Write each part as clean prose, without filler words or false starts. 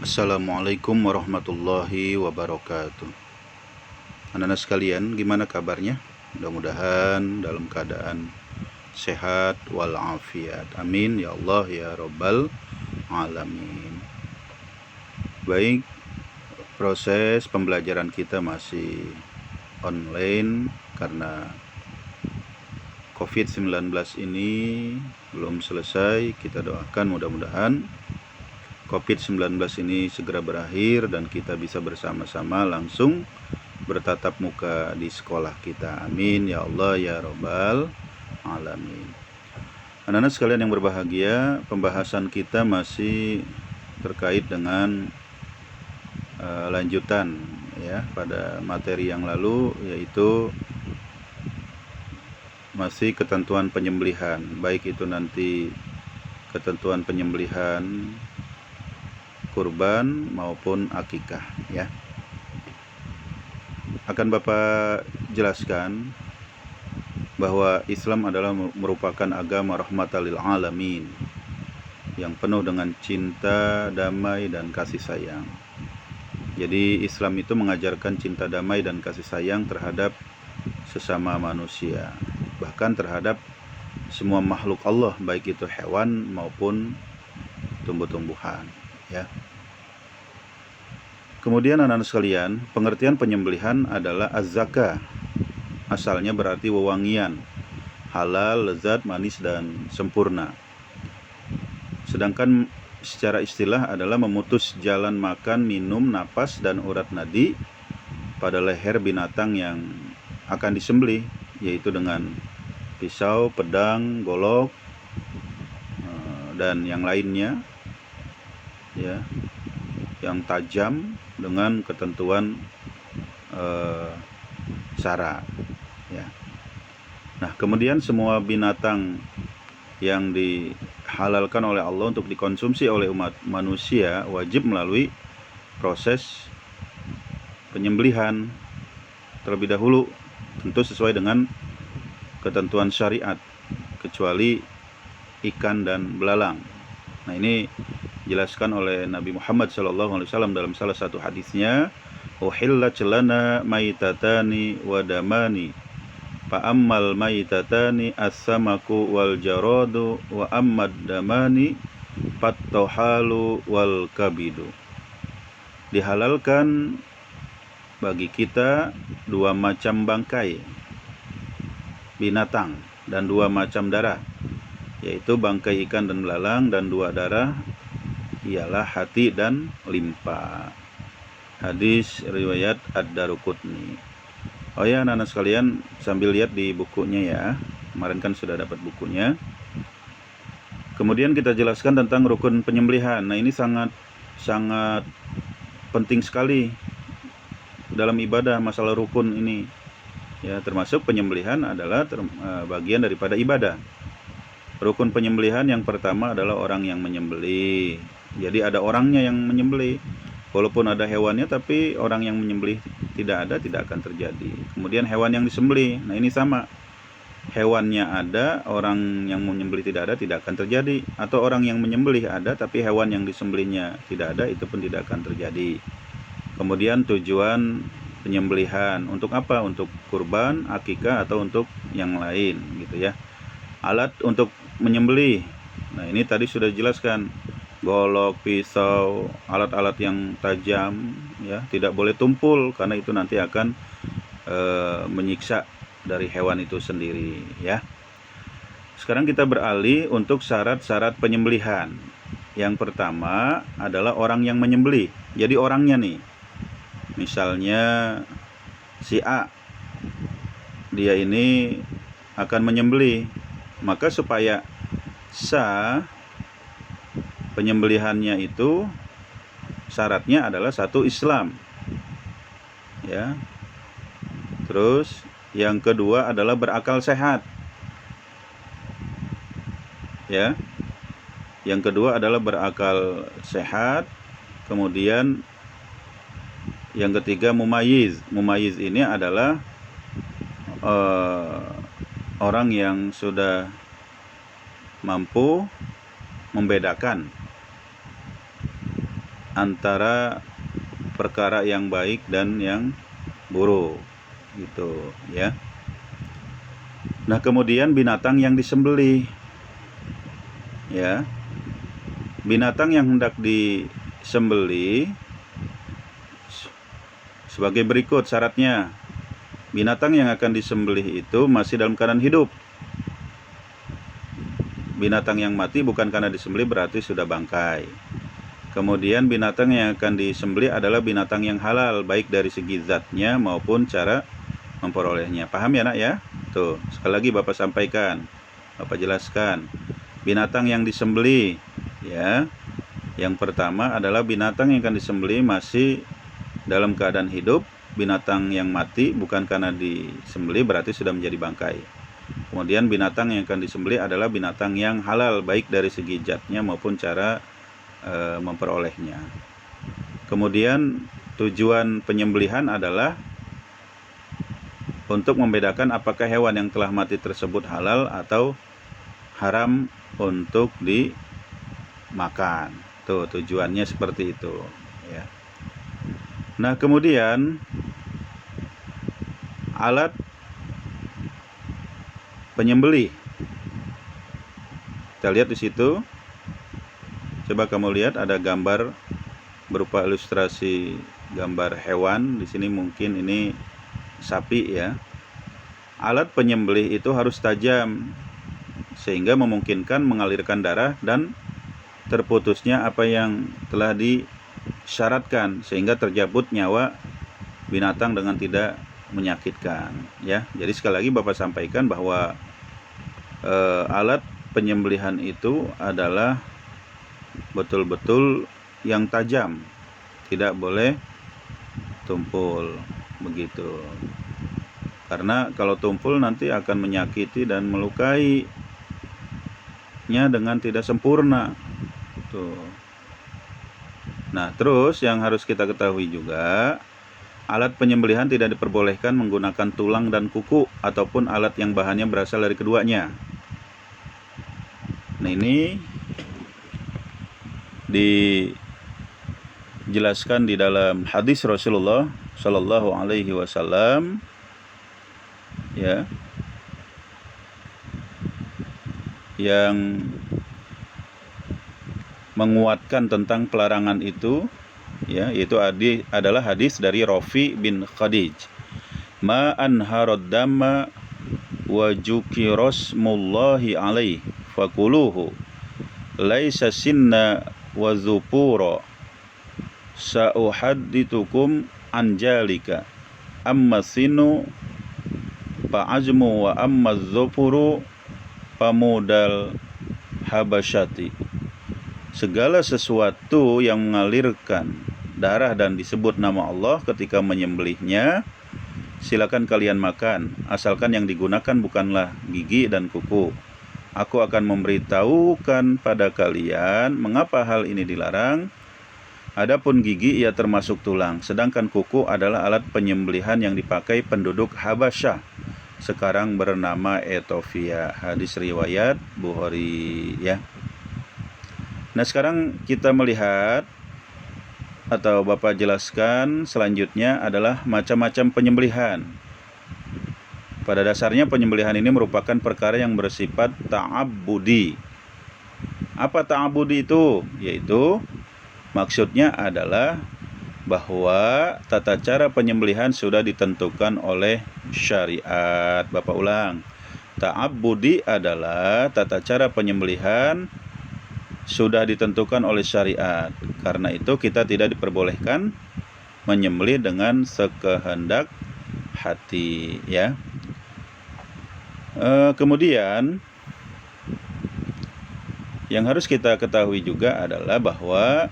Assalamualaikum warahmatullahi wabarakatuh. Anak-anak sekalian, gimana kabarnya? Mudah-mudahan dalam keadaan sehat walafiat. Amin ya Allah ya Rabbal alamin. Baik, proses pembelajaran kita masih online karena COVID-19 ini belum selesai. Kita doakan mudah-mudahan COVID-19 ini segera berakhir dan kita bisa bersama-sama langsung bertatap muka di sekolah kita. Amin ya Allah ya Rabbal alamin. Anak-anak sekalian yang berbahagia, pembahasan kita masih terkait dengan lanjutan ya pada materi yang lalu, yaitu masih ketentuan penyembelihan, baik itu nanti ketentuan penyembelihan kurban maupun akikah ya. Akan Bapak jelaskan bahwa Islam adalah merupakan agama rahmatan lil alamin yang penuh dengan cinta, damai dan kasih sayang. Jadi Islam itu mengajarkan cinta, damai dan kasih sayang terhadap sesama manusia, bahkan terhadap semua makhluk Allah, baik itu hewan maupun tumbuh-tumbuhan ya. Kemudian anak-anak sekalian, pengertian penyembelihan adalah az-zakah. Asalnya berarti wewangian, halal, lezat, manis dan sempurna. Sedangkan secara istilah adalah memutus jalan makan, minum, napas dan urat nadi pada leher binatang yang akan disembelih, yaitu dengan pisau, pedang, golok dan yang lainnya ya, yang tajam dengan ketentuan syarat ya. Nah, kemudian semua binatang yang dihalalkan oleh Allah untuk dikonsumsi oleh umat manusia wajib melalui proses penyembelihan terlebih dahulu, tentu sesuai dengan ketentuan syariat, kecuali ikan dan belalang. Nah, ini dijelaskan oleh Nabi Muhammad SAW dalam salah satu hadisnya, uhillat lana maitatani wa damani fa ammal maitatani as-samaku wal jaradu wa ammad damani fattohalu wal kabidu. Dihalalkan bagi kita dua macam bangkai binatang dan dua macam darah, yaitu bangkai ikan dan belalang, dan dua darah ialah hati dan limpa. Hadis riwayat Ad-Daruqutni. Oh ya, anak-anak sekalian, sambil lihat di bukunya ya. Kemarin kan sudah dapat bukunya. Kemudian kita jelaskan tentang rukun penyembelihan. Nah, ini sangat penting sekali dalam ibadah, masalah rukun ini. Ya, termasuk penyembelihan adalah bagian daripada ibadah. Rukun penyembelihan yang pertama adalah orang yang menyembelih. Jadi ada orangnya yang menyembelih. Walaupun ada hewannya, tapi orang yang menyembelih tidak ada, tidak akan terjadi. Kemudian hewan yang disembelih. Nah, ini sama. Hewannya ada, orang yang menyembelih tidak ada, tidak akan terjadi. Atau orang yang menyembelih ada, tapi hewan yang disembelihnya tidak ada, itu pun tidak akan terjadi. Kemudian tujuan penyembelihan untuk apa? Untuk kurban, akikah, atau untuk yang lain gitu ya. Alat untuk menyembelih. Nah, ini tadi sudah dijelaskan. Golok, pisau, alat-alat yang tajam ya, tidak boleh tumpul karena itu nanti akan menyiksa dari hewan itu sendiri ya. Sekarang kita beralih untuk syarat-syarat penyembelihan. Yang pertama adalah orang yang menyembelih. Jadi orangnya nih, misalnya si A, dia ini akan menyembelih, maka supaya sah penyembelihannya itu syaratnya adalah satu, Islam ya. Terus yang kedua adalah berakal sehat ya. Yang kedua adalah berakal sehat. Kemudian yang ketiga mumayyiz. Mumayyiz ini adalah orang yang sudah mampu membedakan antara perkara yang baik dan yang buruk gitu ya. Nah, kemudian binatang yang disembelih ya. Binatang yang hendak disembelih sebagai berikut syaratnya. Binatang yang akan disembelih itu masih dalam keadaan hidup. Binatang yang mati bukan karena disembelih berarti sudah bangkai. Kemudian binatang yang akan disembelih adalah binatang yang halal, baik dari segi zatnya maupun cara memperolehnya. Paham ya nak ya? Tuh, sekali lagi Bapak sampaikan, Bapak jelaskan. Binatang yang disembelih ya. Yang pertama adalah binatang yang akan disembelih masih dalam keadaan hidup. Binatang yang mati bukan karena disembelih berarti sudah menjadi bangkai. Kemudian binatang yang akan disembelih adalah binatang yang halal, baik dari segi zatnya maupun cara memperolehnya. Kemudian tujuan penyembelihan adalah untuk membedakan apakah hewan yang telah mati tersebut halal atau haram untuk dimakan. Tuh, tujuannya seperti itu ya. Nah, kemudian alat penyembelih. Kita lihat di situ. Coba kamu lihat ada gambar berupa ilustrasi gambar hewan. Di sini mungkin ini sapi ya. Alat penyembelih itu harus tajam sehingga memungkinkan mengalirkan darah dan terputusnya apa yang telah disyaratkan sehingga terjabut nyawa binatang dengan tidak menyakitkan ya. Jadi sekali lagi Bapak sampaikan bahwa alat penyembelihan itu adalah betul-betul yang tajam, tidak boleh tumpul begitu. Karena kalau tumpul nanti akan menyakiti dan melukainya dengan tidak sempurna. Tuh. Nah, terus yang harus kita ketahui juga, alat penyembelihan tidak diperbolehkan menggunakan tulang dan kuku ataupun alat yang bahannya berasal dari keduanya. Nah, ini dijelaskan di dalam hadis Rasulullah Shallallahu Alaihi Wasallam ya, yang menguatkan tentang pelarangan itu ya, yaitu adalah hadis dari Rafi bin Khadij. Ma anharad damma wa jukirasmullahi alaih fakuluhu laisa sinna wa zupura sa'uhadditukum anjalika amma sinu fa'ajmu wa amma zupuru pamudal habasyati. Segala sesuatu yang mengalirkan darah dan disebut nama Allah ketika menyembelihnya, silakan kalian makan, asalkan yang digunakan bukanlah gigi dan kuku. Aku akan memberitahukan pada kalian mengapa hal ini dilarang. Adapun gigi ia termasuk tulang, sedangkan kuku adalah alat penyembelihan yang dipakai penduduk Habasyah, sekarang bernama Ethiopia. Hadis riwayat Bukhari ya. Nah, sekarang kita melihat atau Bapak jelaskan selanjutnya adalah macam-macam penyembelihan. Pada dasarnya penyembelihan ini merupakan perkara yang bersifat ta'abbudi. Apa ta'abbudi itu? Yaitu maksudnya adalah bahwa tata cara penyembelihan sudah ditentukan oleh syariat. Bapak ulang. Ta'abbudi adalah tata cara penyembelihan sudah ditentukan oleh syariat. Karena itu kita tidak diperbolehkan menyembelih dengan sekehendak hati ya. Kemudian yang harus kita ketahui juga adalah bahwa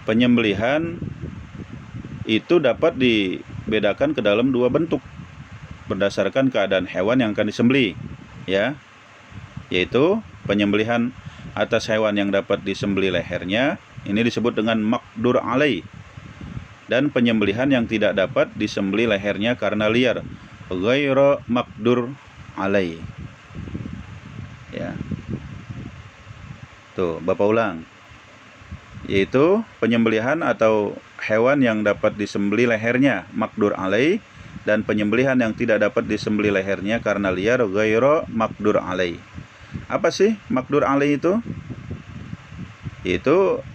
penyembelihan itu dapat dibedakan ke dalam dua bentuk berdasarkan keadaan hewan yang akan disembelih ya, yaitu penyembelihan atas hewan yang dapat disembelih lehernya, ini disebut dengan maqdur alaih, dan penyembelihan yang tidak dapat disembelih lehernya karena liar, ghairu maqdur alaih ya. Tuh, Bapak ulang yaitu penyembelihan atau hewan yang dapat disembelih lehernya makdur alaih, dan penyembelihan yang tidak dapat disembelih lehernya karena liar ghairu makdur alaih. Apa sih makdur alaih itu? Yaitu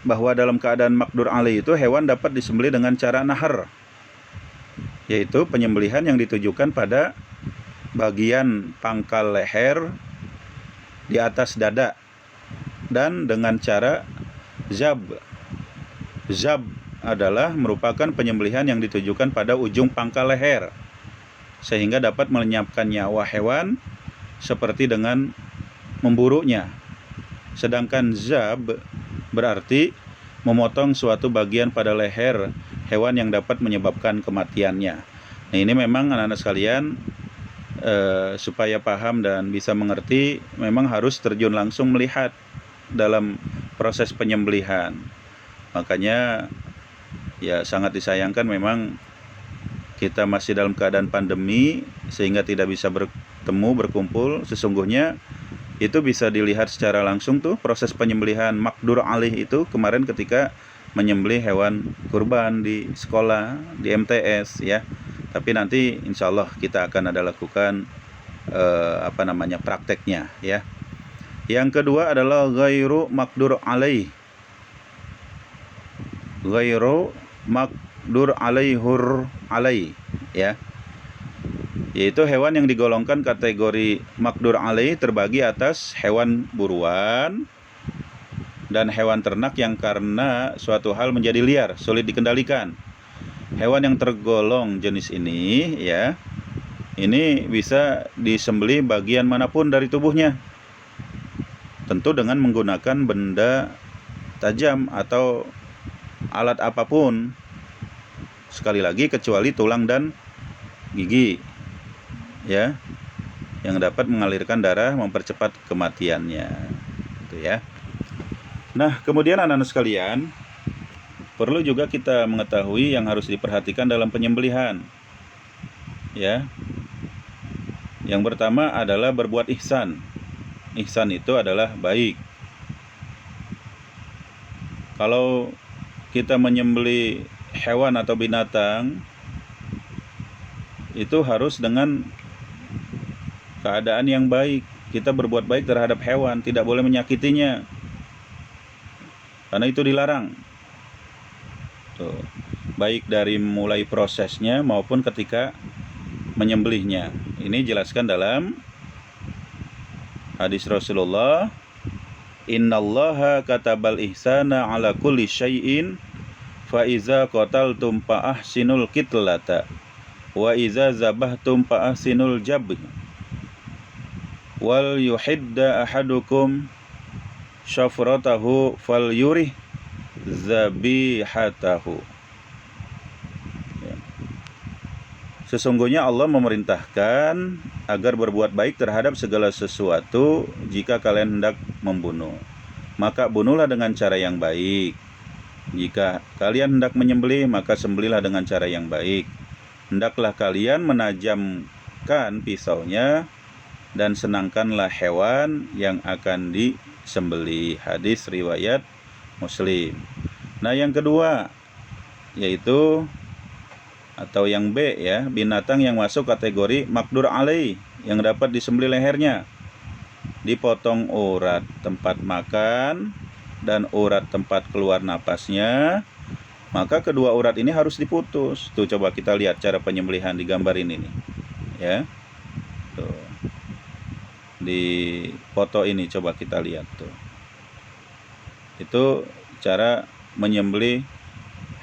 bahwa dalam keadaan makdur alaih itu hewan dapat disembelih dengan cara nahar, yaitu penyembelihan yang ditujukan pada bagian pangkal leher di atas dada, dan dengan cara zab. Zab adalah merupakan penyembelihan yang ditujukan pada ujung pangkal leher, sehingga dapat melenyapkan nyawa hewan seperti dengan memburunya. Sedangkan zab berarti memotong suatu bagian pada leher hewan yang dapat menyebabkan kematiannya. Nah, ini memang anak-anak sekalian, supaya paham dan bisa mengerti, memang harus terjun langsung melihat dalam proses penyembelihan. Makanya ya sangat disayangkan memang kita masih dalam keadaan pandemi sehingga tidak bisa bertemu, berkumpul. Sesungguhnya itu bisa dilihat secara langsung tuh proses penyembelihan makdur alaih itu kemarin ketika menyembelih hewan kurban di sekolah, di MTS ya. Tapi nanti insya Allah kita akan ada lakukan prakteknya ya. Yang kedua adalah ghairu makdur alaih. Ghairu makdur alaihur alaih ya. Yaitu hewan yang digolongkan kategori makdur alaih terbagi atas hewan buruan dan hewan ternak yang karena suatu hal menjadi liar, sulit dikendalikan. Hewan yang tergolong jenis ini ya, ini bisa disembelih bagian manapun dari tubuhnya, tentu dengan menggunakan benda tajam atau alat apapun, sekali lagi kecuali tulang dan gigi ya, yang dapat mengalirkan darah mempercepat kematiannya gitu ya. Nah, kemudian anak-anak sekalian, perlu juga kita mengetahui yang harus diperhatikan dalam penyembelihan ya. Yang pertama adalah berbuat ihsan. Ihsan itu adalah baik. Kalau kita menyembelih hewan atau binatang, itu harus dengan keadaan yang baik. Kita berbuat baik terhadap hewan, tidak boleh menyakitinya, karena itu dilarang. Tuh. Baik dari mulai prosesnya maupun ketika menyembelihnya. Ini jelaskan dalam hadis Rasulullah, innallaha katabal ihsana ala kulli syai'in fa iza qataltum fa ahsinul qitlata wa iza zabahtum fa ahsinul jabh wal yuhidda ahadukum syafratahu fal yurih zabihatahu. Sesungguhnya Allah memerintahkan agar berbuat baik terhadap segala sesuatu. Jika kalian hendak membunuh, maka bunuhlah dengan cara yang baik. Jika kalian hendak menyembelih, maka sembelihlah dengan cara yang baik. Hendaklah kalian menajamkan pisaunya dan senangkanlah hewan yang akan disembelih. Hadis riwayat Muslim. Nah, yang kedua yaitu atau yang B ya, binatang yang masuk kategori makdur alaih yang dapat disembelih lehernya, dipotong urat tempat makan dan urat tempat keluar napasnya, maka kedua urat ini harus diputus. Tuh, coba kita lihat cara penyembelihan di gambar ini nih ya. Tuh, di foto ini coba kita lihat tuh. Itu cara menyembelih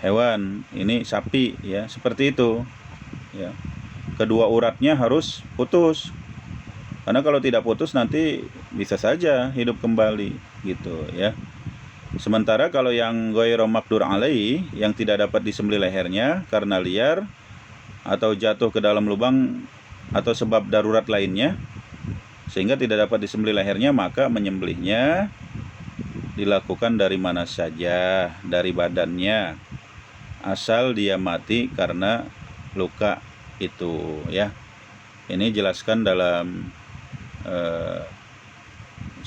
hewan, ini sapi ya, seperti itu ya. Kedua uratnya harus putus, karena kalau tidak putus nanti bisa saja hidup kembali gitu ya. Sementara kalau yang ghairu makdur alaih, yang tidak dapat disembelih lehernya karena liar atau jatuh ke dalam lubang atau sebab darurat lainnya sehingga tidak dapat disembelih lehernya, maka menyembelihnya dilakukan dari mana saja dari badannya, asal dia mati karena luka itu ya. Ini jelaskan dalam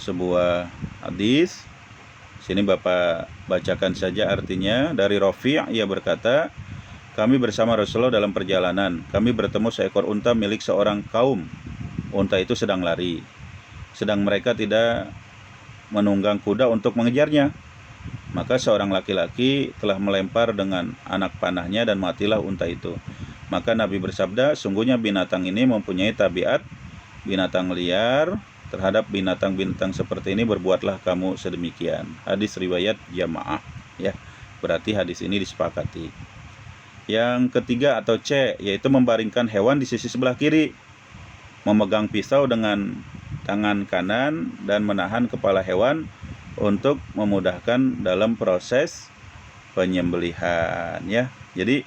sebuah hadis Sini Bapak bacakan saja artinya. Dari Rafi', ia berkata, kami bersama Rasulullah dalam perjalanan. Kami bertemu seekor unta milik seorang kaum. Unta itu sedang lari. Sedang mereka tidak menunggang kuda untuk mengejarnya. Maka seorang laki-laki telah melempar dengan anak panahnya dan matilah unta itu. Maka Nabi bersabda, sungguhnya binatang ini mempunyai tabiat binatang liar. Terhadap binatang-binatang seperti ini berbuatlah kamu sedemikian. Hadis riwayat jamaah, ya. Berarti hadis ini disepakati. Yang ketiga atau C, yaitu membaringkan hewan di sisi sebelah kiri, memegang pisau dengan tangan kanan dan menahan kepala hewan untuk memudahkan dalam proses penyembelihan, ya. Jadi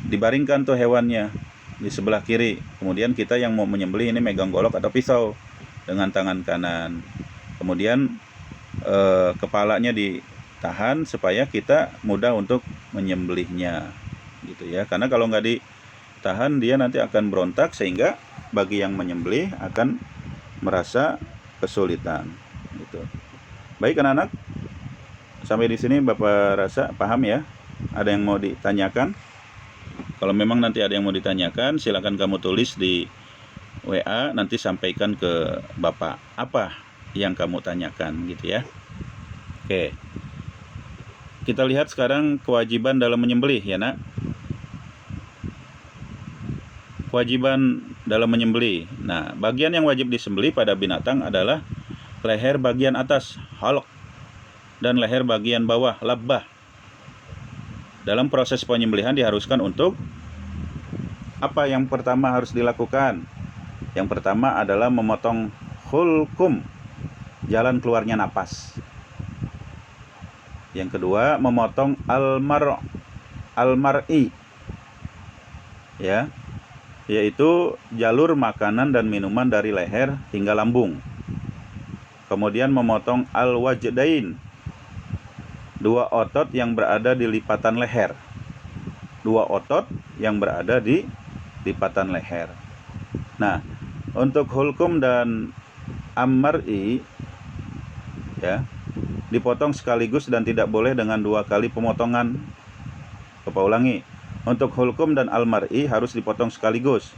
dibaringkan tuh hewannya di sebelah kiri. Kemudian kita yang mau menyembelih ini megang golok atau pisau dengan tangan kanan. Kemudian kepalanya ditahan supaya kita mudah untuk menyembelihnya, gitu ya. Karena kalau nggak ditahan dia nanti akan berontak sehingga bagi yang menyembelih akan merasa kesulitan, gitu. Baik anak-anak, sampai di sini Bapak rasa paham ya? Ada yang mau ditanyakan? Kalau memang nanti ada yang mau ditanyakan, silakan kamu tulis di WA, nanti sampaikan ke Bapak apa yang kamu tanyakan, gitu ya. Oke. Kita lihat sekarang kewajiban dalam menyembelih, ya nak. Kewajiban dalam menyembelih. Nah, bagian yang wajib disembelih pada binatang adalah leher bagian atas, halq, dan leher bagian bawah, labbah. Dalam proses penyembelihan diharuskan untuk apa yang pertama harus dilakukan? Yang pertama adalah memotong hulkum, jalan keluarnya napas. Yang kedua, memotong al-mar'i, ya, yaitu jalur makanan dan minuman dari leher hingga lambung. Kemudian memotong al-wajdain, dua otot yang berada di lipatan leher. Dua otot yang berada di lipatan leher. Nah, untuk hulkum dan ammar'i, ya, dipotong sekaligus dan tidak boleh dengan dua kali pemotongan. Bapak ulangi, untuk hulkum dan al-mar'i harus dipotong sekaligus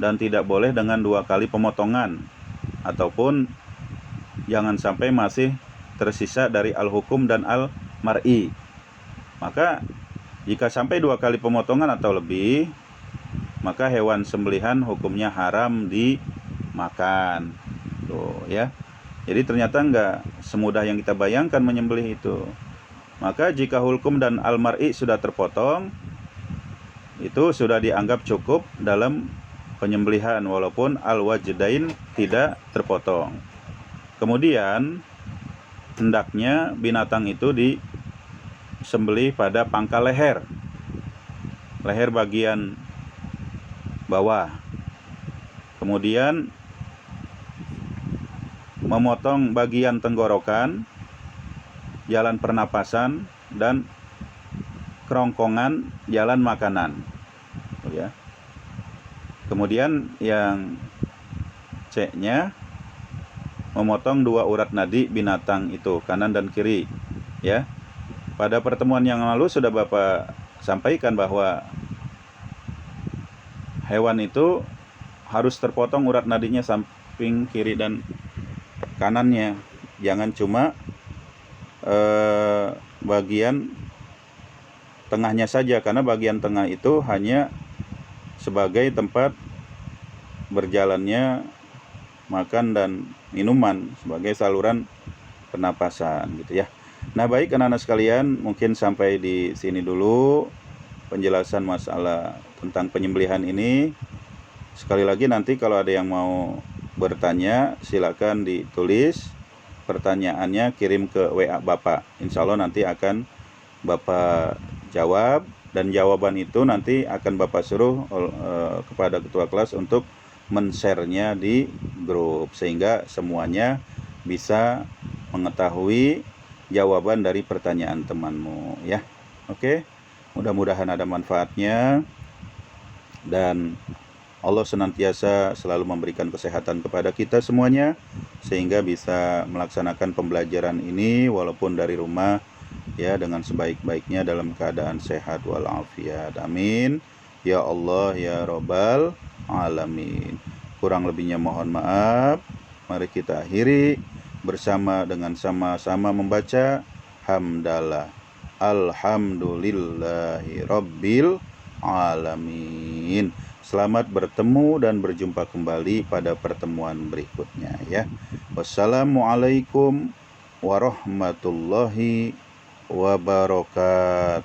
dan tidak boleh dengan dua kali pemotongan, ataupun jangan sampai masih tersisa dari al-hukum dan al-mar'i. Maka jika sampai dua kali pemotongan atau lebih, maka hewan sembelihan hukumnya haram dimakan. Tuh ya. Jadi ternyata enggak semudah yang kita bayangkan menyembelih itu. Maka jika hulkum dan al-mar'i sudah terpotong, itu sudah dianggap cukup dalam penyembelihan walaupun al-wajdain tidak terpotong. Kemudian hendaknya binatang itu disembelih pada pangkal leher. Leher bagian bawah. Kemudian memotong bagian tenggorokan, jalan pernapasan, dan kerongkongan jalan makanan, ya. Kemudian yang C-nya memotong dua urat nadi binatang itu, kanan dan kiri, ya. Pada pertemuan yang lalu sudah Bapak sampaikan bahwa hewan itu harus terpotong urat nadinya samping kiri dan kanannya, jangan cuma bagian tengahnya saja, karena bagian tengah itu hanya sebagai tempat berjalannya makan dan minuman, sebagai saluran pernapasan, gitu ya. Nah, baik anak-anak sekalian, mungkin sampai di sini dulu penjelasan masalah tentang penyembelihan ini. Sekali lagi nanti kalau ada yang mau bertanya, silakan ditulis pertanyaannya, kirim ke WA Bapak. Insya Allah nanti akan Bapak jawab, dan jawaban itu nanti akan Bapak suruh kepada ketua kelas untuk men-share-nya di grup, sehingga semuanya bisa mengetahui jawaban dari pertanyaan temanmu, ya. Oke, mudah-mudahan ada manfaatnya, dan Allah senantiasa selalu memberikan kesehatan kepada kita semuanya, sehingga bisa melaksanakan pembelajaran ini walaupun dari rumah, ya, dengan sebaik-baiknya dalam keadaan sehat walafiat. Amin ya Allah ya Rabbal alamin. Kurang lebihnya mohon maaf. Mari kita akhiri bersama dengan sama-sama membaca hamdalah. Alhamdulillahi rabbil alamin. Selamat bertemu dan berjumpa kembali pada pertemuan berikutnya, ya. Wassalamualaikum warahmatullahi wabarakatuh.